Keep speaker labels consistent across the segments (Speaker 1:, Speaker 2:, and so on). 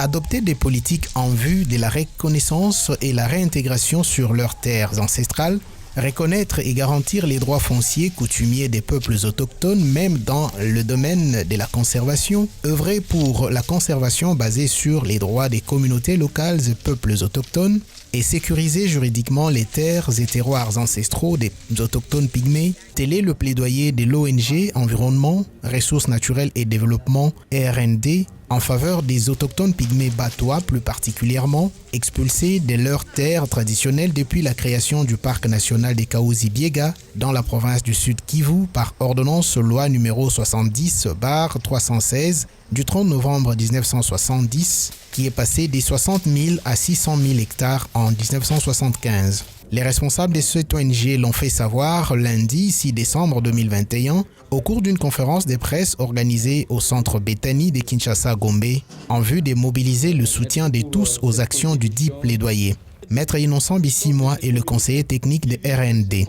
Speaker 1: Adopter des politiques en vue de la reconnaissance et la réintégration sur leurs terres ancestrales, reconnaître et garantir les droits fonciers coutumiers des peuples autochtones, même dans le domaine de la conservation, œuvrer pour la conservation basée sur les droits des communautés locales et peuples autochtones, et sécuriser juridiquement les terres et terroirs ancestraux des autochtones pygmées, tel est le plaidoyer de l'ONG Environnement, Ressources naturelles et développement RND en faveur des autochtones pygmées batois plus particulièrement, expulsés de leurs terres traditionnelles depuis la création du parc national des Kahuzi-Biega dans la province du Sud Kivu par ordonnance loi numéro 70/316 du 30 novembre 1970 qui est passé des 60 000 à 600 000 hectares en 1975. Les responsables de cette ONG l'ont fait savoir lundi 6 décembre 2021 au cours d'une conférence de presse organisée au centre Bethany de Kinshasa-Gombe en vue de mobiliser le soutien de tous aux actions du dit plaidoyer. Maître Innocent Bissimois est le conseiller technique de RND.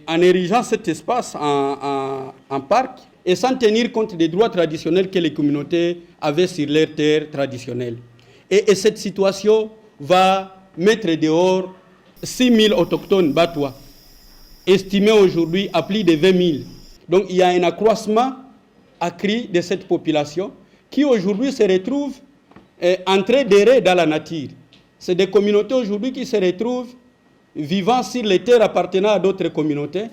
Speaker 2: En érigeant cet espace en parc et sans tenir compte des droits traditionnels que les communautés avaient sur leurs terres traditionnelles. Et cette situation va mettre dehors 6 000 autochtones batois, estimés aujourd'hui à plus de 20 000. Donc il y a un accroissement accru de cette population qui aujourd'hui se retrouve en train d'errer dans la nature. C'est des communautés aujourd'hui qui se retrouvent vivant sur les terres appartenant à d'autres communautés,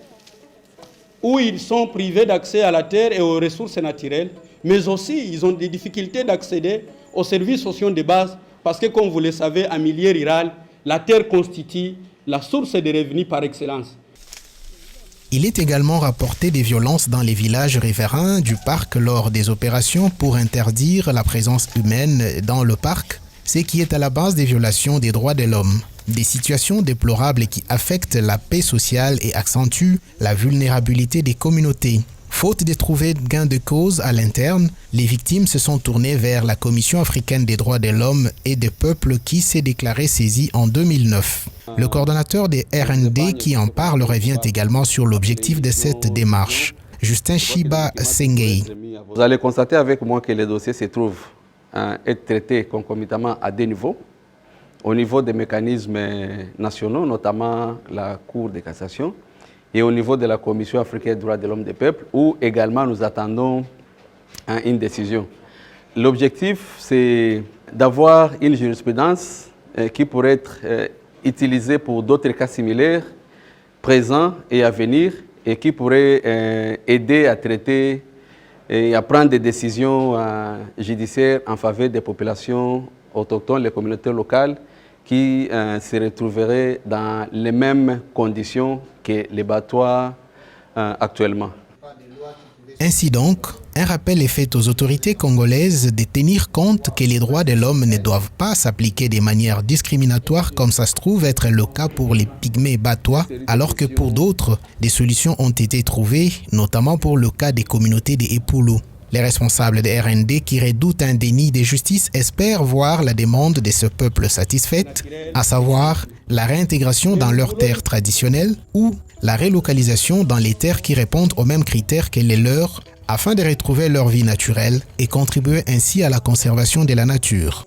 Speaker 2: où ils sont privés d'accès à la terre et aux ressources naturelles, mais aussi ils ont des difficultés d'accéder aux services sociaux de base, parce que comme vous le savez, en milieu rural, la terre constitue la source de revenus par excellence.
Speaker 1: Il est également rapporté des violences dans les villages riverains du parc lors des opérations pour interdire la présence humaine dans le parc, ce qui est à la base des violations des droits de l'homme. Des situations déplorables qui affectent la paix sociale et accentuent la vulnérabilité des communautés. Faute de trouver gain de cause à l'interne, les victimes se sont tournées vers la Commission africaine des droits de l'homme et des peuples qui s'est déclarée saisie en 2009. Le coordonnateur des RND qui en parle revient également sur l'objectif de cette démarche. Justin Shiba Sengei.
Speaker 3: Vous allez constater avec moi que les dossiers se trouvent être traités concomitamment à deux niveaux. Au niveau des mécanismes nationaux, notamment la Cour de cassation, et au niveau de la Commission africaine des droits de l'homme et des peuples, où également nous attendons une décision. L'objectif, c'est d'avoir une jurisprudence qui pourrait être utilisée pour d'autres cas similaires, présents et à venir, et qui pourrait aider à traiter et à prendre des décisions judiciaires en faveur des populations autochtones, les communautés locales, qui se retrouveraient dans les mêmes conditions que les batois actuellement.
Speaker 1: Ainsi donc, un rappel est fait aux autorités congolaises de tenir compte que les droits de l'homme ne doivent pas s'appliquer de manière discriminatoire comme ça se trouve être le cas pour les pygmées batois, alors que pour d'autres, des solutions ont été trouvées, notamment pour le cas des communautés des Epulu. Les responsables de RND qui redoutent un déni de justice espèrent voir la demande de ce peuple satisfaite, à savoir la réintégration dans leurs terres traditionnelles ou la relocalisation dans les terres qui répondent aux mêmes critères que les leurs afin de retrouver leur vie naturelle et contribuer ainsi à la conservation de la nature.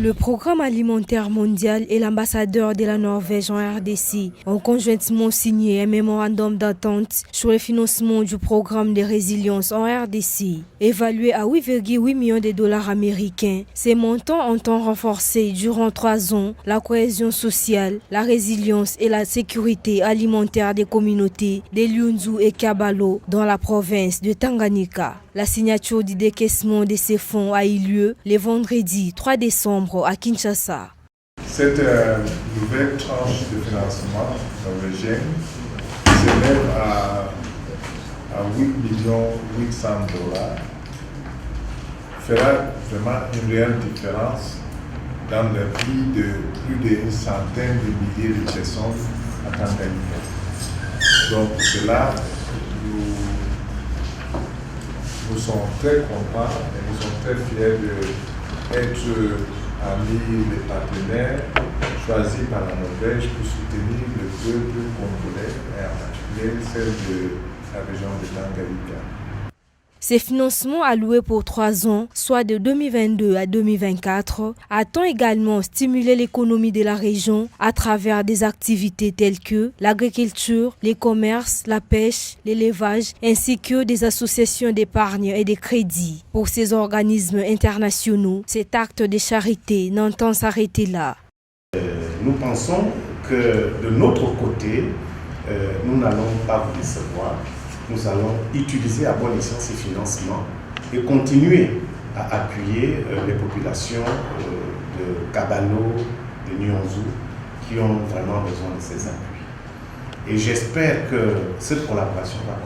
Speaker 4: Le Programme alimentaire mondial et l'ambassadeur de la Norvège en RDC ont conjointement signé un mémorandum d'entente sur le financement du programme de résilience en RDC. Évalué à 8,8 millions de dollars américains, ces montants entendent renforcer durant 3 ans la cohésion sociale, la résilience et la sécurité alimentaire des communautés de Lyunzu et Kabalo dans la province de Tanganyika. La signature du décaissement de ces fonds a eu lieu le vendredi 3 décembre à Kinshasa.
Speaker 5: Cette nouvelle tranche de financement norvégien s'élève à 8 800 000 $, fera vraiment une réelle différence dans la vie de plus d'une centaine de milliers de personnes à Tanganyika. Donc pour cela, nous sommes très contents et nous sommes très fiers d'être amis et partenaires choisis par la Norvège pour soutenir le peuple congolais et en particulier celle de la région de Tanganyika.
Speaker 4: Ces financements alloués pour 3 ans, soit de 2022 à 2024, attendent également stimuler l'économie de la région à travers des activités telles que l'agriculture, les commerces, la pêche, l'élevage, ainsi que des associations d'épargne et de crédit. Pour ces organismes internationaux, cet acte de charité n'entend s'arrêter là.
Speaker 6: Nous pensons que de notre côté, nous n'allons pas vous décevoir. Nous allons utiliser à bon escient ces financements et continuer à appuyer les populations de Kabalo, de Nyonzou, qui ont vraiment besoin de ces appuis. Et j'espère que cette collaboration va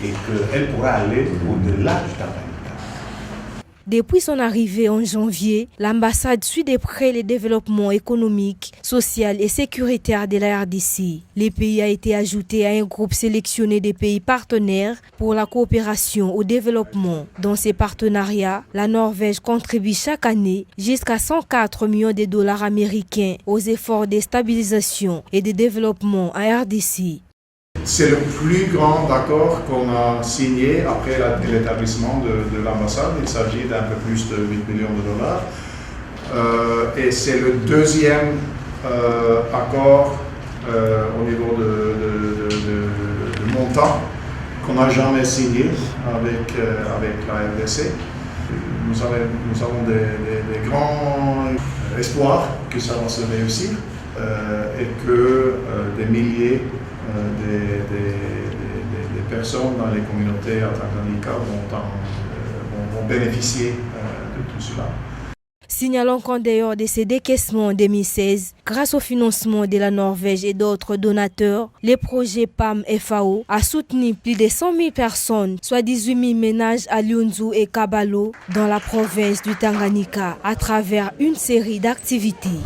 Speaker 6: continuer et qu'elle pourra aller au-delà du Tanganyika.
Speaker 4: Depuis son arrivée en janvier, l'ambassade suit de près le développement économique, social et sécuritaire de la RDC. Le pays a été ajouté à un groupe sélectionné des pays partenaires pour la coopération au développement. Dans ces partenariats, la Norvège contribue chaque année jusqu'à 104 millions de dollars américains aux efforts de stabilisation et de développement à RDC.
Speaker 7: C'est le plus grand accord qu'on a signé après l'établissement de l'ambassade. Il s'agit d'un peu plus de 8 millions de dollars. Et c'est le deuxième accord au niveau de montant qu'on n'a jamais signé avec la RDC. Nous avons des grands espoirs que ça va se réussir et que des milliers des personnes dans les communautés à Tanganyika vont bénéficier de tout cela.
Speaker 4: Signalons qu'en dehors de ces décaissements en 2016, grâce au financement de la Norvège et d'autres donateurs, le projet PAM-FAO a soutenu plus de 100 000 personnes, soit 18 000 ménages à Nyonzou et Kabalo, dans la province du Tanganyika, à travers une série d'activités.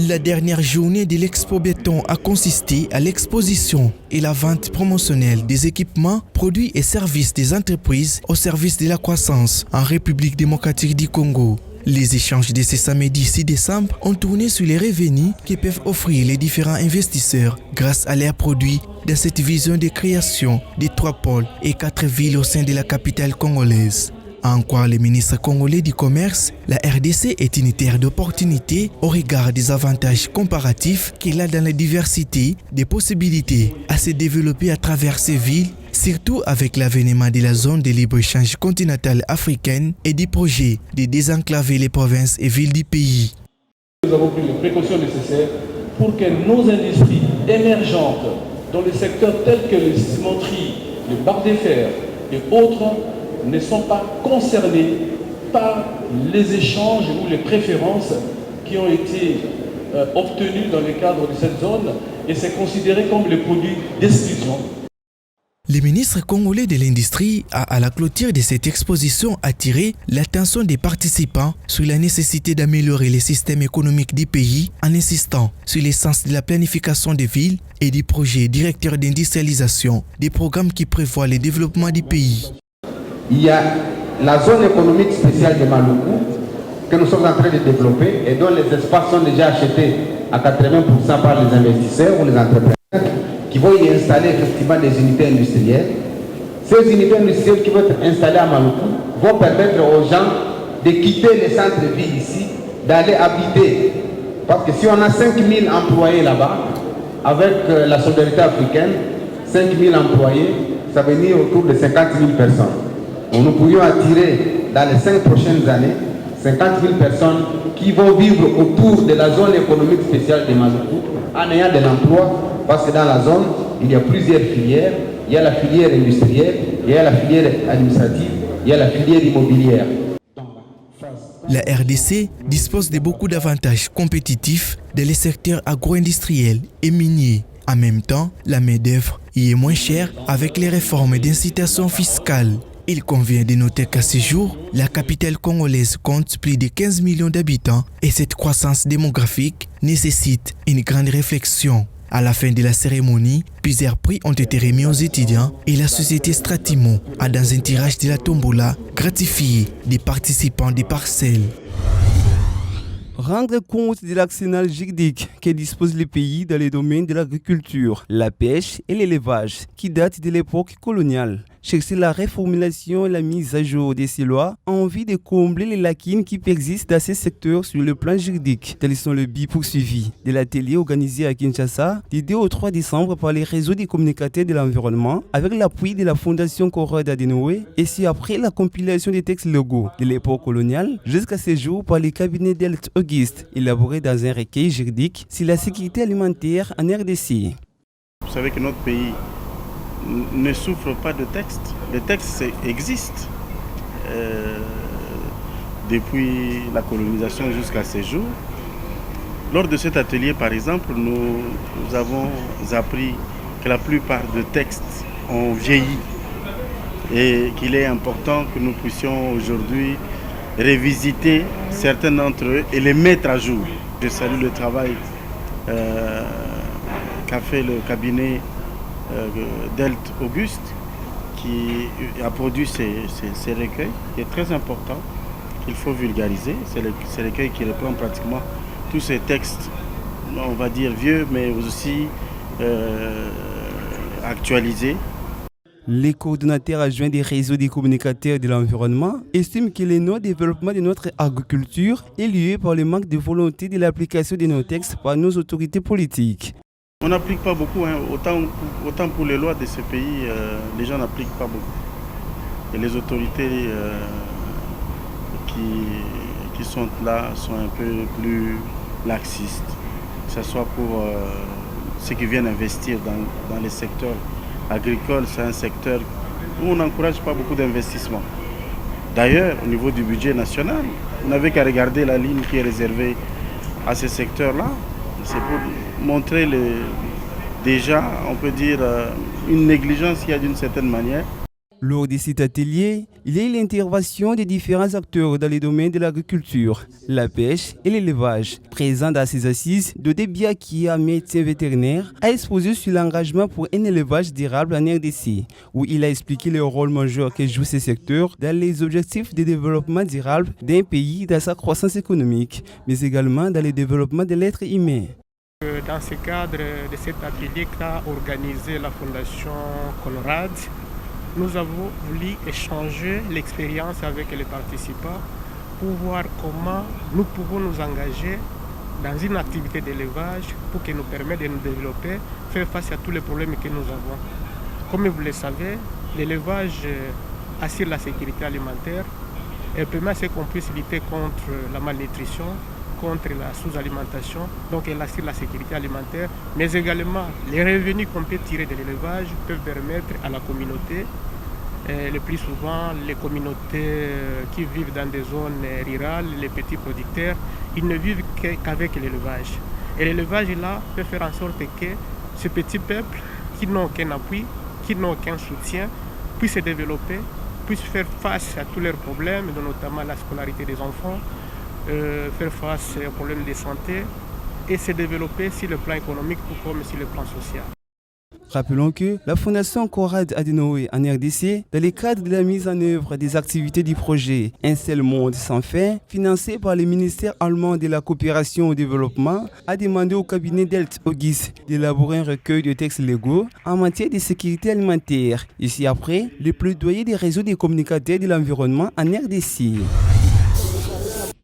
Speaker 1: La dernière journée de l'Expo Béton a consisté à l'exposition et la vente promotionnelle des équipements, produits et services des entreprises au service de la croissance en République démocratique du Congo. Les échanges de ce samedi 6 décembre ont tourné sur les revenus que peuvent offrir les différents investisseurs grâce à leurs produits dans cette vision de création de 3 pôles et 4 villes au sein de la capitale congolaise. En croire le ministre congolais du Commerce, la RDC est une terre d'opportunités au regard des avantages comparatifs qu'elle a dans la diversité des possibilités à se développer à travers ces villes, surtout avec l'avènement de la zone de libre-échange continentale africaine et du projet de désenclaver les provinces et villes du pays.
Speaker 8: Nous avons pris les précautions nécessaires pour que nos industries émergentes dans les secteurs tels que les cimenteries, les barres de fer et autres ne sont pas concernés par les échanges ou les préférences qui ont été obtenues dans le cadre de cette zone et c'est considéré comme les produits d'exclusion.
Speaker 1: Le ministre congolais de l'Industrie a, à la clôture de cette exposition, attiré l'attention des participants sur la nécessité d'améliorer les systèmes économiques du pays en insistant sur l'essence de la planification des villes et des projets directeurs d'industrialisation, des programmes qui prévoient le développement du pays.
Speaker 9: Il y a la zone économique spéciale de Maluku que nous sommes en train de développer et dont les espaces sont déjà achetés à 80% par les investisseurs ou les entrepreneurs qui vont y installer effectivement des unités industrielles. Ces unités industrielles qui vont être installées à Maluku vont permettre aux gens de quitter les centres-villes ici, d'aller habiter. Parce que si on a 5 000 employés là-bas, avec la solidarité africaine, 5 000 employés, ça veut dire autour de 50 000 personnes. Nous pourrions attirer dans les 5 prochaines années 50 000 personnes qui vont vivre autour de la zone économique spéciale de Maluku en ayant de l'emploi parce que dans la zone, il y a plusieurs filières. Il y a la filière industrielle, il y a la filière administrative, il y a la filière immobilière.
Speaker 1: La RDC dispose de beaucoup d'avantages compétitifs dans les secteurs agro-industriels et miniers. En même temps, la main-d'œuvre y est moins chère avec les réformes d'incitation fiscale. Il convient de noter qu'à ce jour, la capitale congolaise compte plus de 15 millions d'habitants et cette croissance démographique nécessite une grande réflexion. À la fin de la cérémonie, plusieurs prix ont été remis aux étudiants et la société Stratimo a, dans un tirage de la tombola, gratifié des participants des parcelles.
Speaker 10: Rendre compte de l'arsenal juridique que dispose le pays dans les domaines de l'agriculture, la pêche et l'élevage, qui datent de l'époque coloniale. Chercher la reformulation et la mise à jour de ces lois en vue de combler les lacunes qui persistent dans ces secteurs sur le plan juridique. Tels sont le but poursuivi de l'atelier organisé à Kinshasa du 2 au 3 décembre par les réseaux des communicateurs de l'environnement avec l'appui de la Fondation Konrad Adenauer et c'est après la compilation des textes légaux de l'époque coloniale jusqu'à ce jour par les cabinets Delft Auguste élaborés dans un recueil juridique sur la sécurité alimentaire en RDC.
Speaker 6: Vous savez que notre pays ne souffre pas de textes. Les textes existent depuis la colonisation jusqu'à ces jours. Lors de cet atelier, par exemple, nous avons appris que la plupart des textes ont vieilli et qu'il est important que nous puissions aujourd'hui revisiter certains d'entre eux et les mettre à jour. Je salue le travail qu'a fait le cabinet Delft Auguste qui a produit ces recueils, qui est très important, qu'il faut vulgariser. C'est ces recueils qui reprend pratiquement tous ces textes, on va dire vieux, mais aussi actualisés.
Speaker 10: Les coordonnateurs adjoints des réseaux des communicateurs de l'environnement estiment que le non-développement de notre agriculture est lié par le manque de volonté de l'application de nos textes par nos autorités politiques.
Speaker 6: On n'applique pas beaucoup, hein. Autant pour les lois de ce pays, les gens n'appliquent pas beaucoup. Et les autorités qui sont là sont un peu plus laxistes, que ce soit pour ceux qui viennent investir dans les secteurs agricoles. C'est un secteur où on n'encourage pas beaucoup d'investissements. D'ailleurs, au niveau du budget national, on n'avait qu'à regarder la ligne qui est réservée à ce secteur-là. C'est pour montrer déjà, on peut dire, une négligence qu'il y a d'une certaine manière.
Speaker 10: Lors de cet atelier, il y a eu l'intervention des différents acteurs dans les domaines de l'agriculture, la pêche et l'élevage. Présent dans ces assises, Dodé Biakia, médecin vétérinaire, a exposé sur l'engagement pour un élevage durable en RDC, où il a expliqué le rôle majeur que joue ce secteur dans les objectifs de développement durable d'un pays dans sa croissance économique, mais également dans le développement de l'être humain.
Speaker 11: Dans ce cadre de cet atelier qu'a organisé la Fondation Konrad, nous avons voulu échanger l'expérience avec les participants pour voir comment nous pouvons nous engager dans une activité d'élevage pour qu'elle nous permette de nous développer, faire face à tous les problèmes que nous avons. Comme vous le savez, l'élevage assure la sécurité alimentaire et permet qu'on puisse lutter contre la malnutrition, contre la sous-alimentation, donc elle assure la sécurité alimentaire, mais également les revenus qu'on peut tirer de l'élevage peuvent permettre à la communauté, le plus souvent les communautés qui vivent dans des zones rurales, les petits producteurs, ils ne vivent qu'avec l'élevage. Et l'élevage là peut faire en sorte que ce petit peuple qui n'ont aucun appui, qui n'ont aucun soutien, puisse se développer, puisse faire face à tous leurs problèmes, notamment la scolarité des enfants, faire face aux problèmes de santé et se développer sur le plan économique ou comme sur le plan social.
Speaker 10: Rappelons que la Fondation Konrad Adenauer en RDC, dans le cadre de la mise en œuvre des activités du projet Un seul monde sans fin, financé par le ministère allemand de la coopération au développement, a demandé au cabinet Delft Auguste d'élaborer un recueil de textes légaux en matière de sécurité alimentaire. Ici après, le plaidoyer des réseaux des communicateurs de l'environnement en RDC.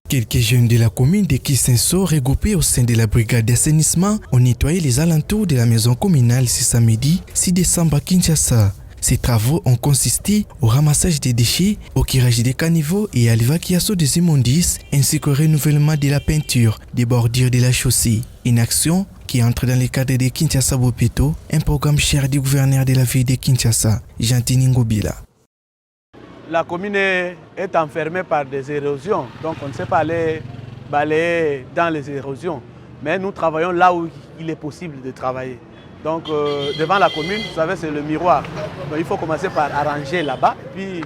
Speaker 1: Quelques jeunes de la commune de Kisenso, regroupés au sein de la brigade d'assainissement, ont nettoyé les alentours de la maison communale ce samedi 6 décembre à Kinshasa. Ces travaux ont consisté au ramassage des déchets, au curage des caniveaux et à l'évacuation des immondices, ainsi qu'au renouvellement de la peinture des bordures de la chaussée. Une action qui entre dans le cadre de Kinshasa Bopeto, un programme cher du gouverneur de la ville de Kinshasa, Jantini Ngobila.
Speaker 12: La commune est enfermée par des érosions, donc on ne sait pas aller balayer dans les érosions. Mais nous travaillons là où il est possible de travailler. Donc devant la commune, vous savez, c'est le miroir. Donc il faut commencer par arranger là-bas. Puis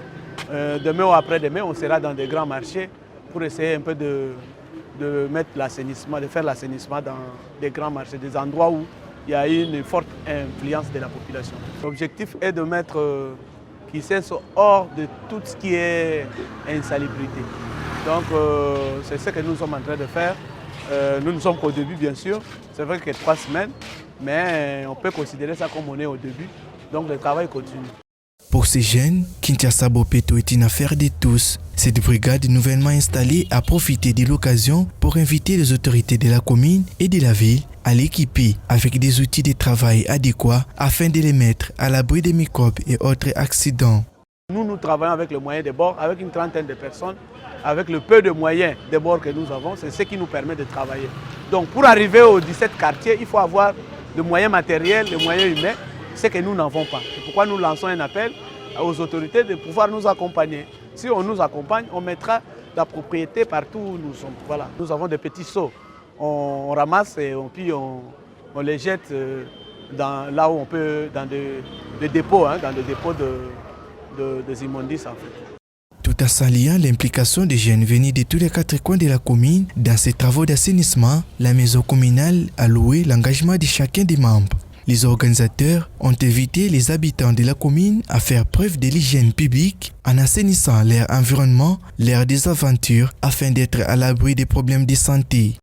Speaker 12: demain ou après-demain, on sera dans des grands marchés pour essayer un peu de mettre l'assainissement, de faire l'assainissement dans des grands marchés, des endroits où il y a une forte influence de la population. L'objectif est de mettre Kisenso hors de tout ce qui est insalubrité. Donc c'est ce que nous sommes en train de faire. Nous ne sommes qu'au début, bien sûr. C'est vrai que 3 semaines, mais on peut considérer ça comme on est au début. Donc le travail continue.
Speaker 13: Pour ces jeunes, Kinshasa Bopeto est une affaire de tous. Cette brigade nouvellement installée a profité de l'occasion pour inviter les autorités de la commune et de la ville à l'équiper avec des outils de travail adéquats afin de les mettre à l'abri des microbes et autres accidents.
Speaker 12: Nous travaillons avec les moyens de bord, avec une trentaine de personnes, avec le peu de moyens de bord que nous avons, c'est ce qui nous permet de travailler. Donc pour arriver aux 17 quartiers, il faut avoir des moyens matériels, des moyens humains, ce que nous n'avons pas. C'est pourquoi nous lançons un appel aux autorités de pouvoir nous accompagner. Si on nous accompagne, on mettra la propriété partout où nous sommes. Voilà. Nous avons des petits seaux, on ramasse et puis on les jette là où on peut, dans des dépôts, dans des dépôts des immondices en fait.
Speaker 13: Tout en saluant l'implication des jeunes venus de tous les 4 coins de la commune dans ces travaux d'assainissement, la maison communale a loué l'engagement de chacun des membres. Les organisateurs ont invité les habitants de la commune à faire preuve de l'hygiène publique en assainissant leur environnement, leur désaventure, afin d'être à l'abri des problèmes de santé.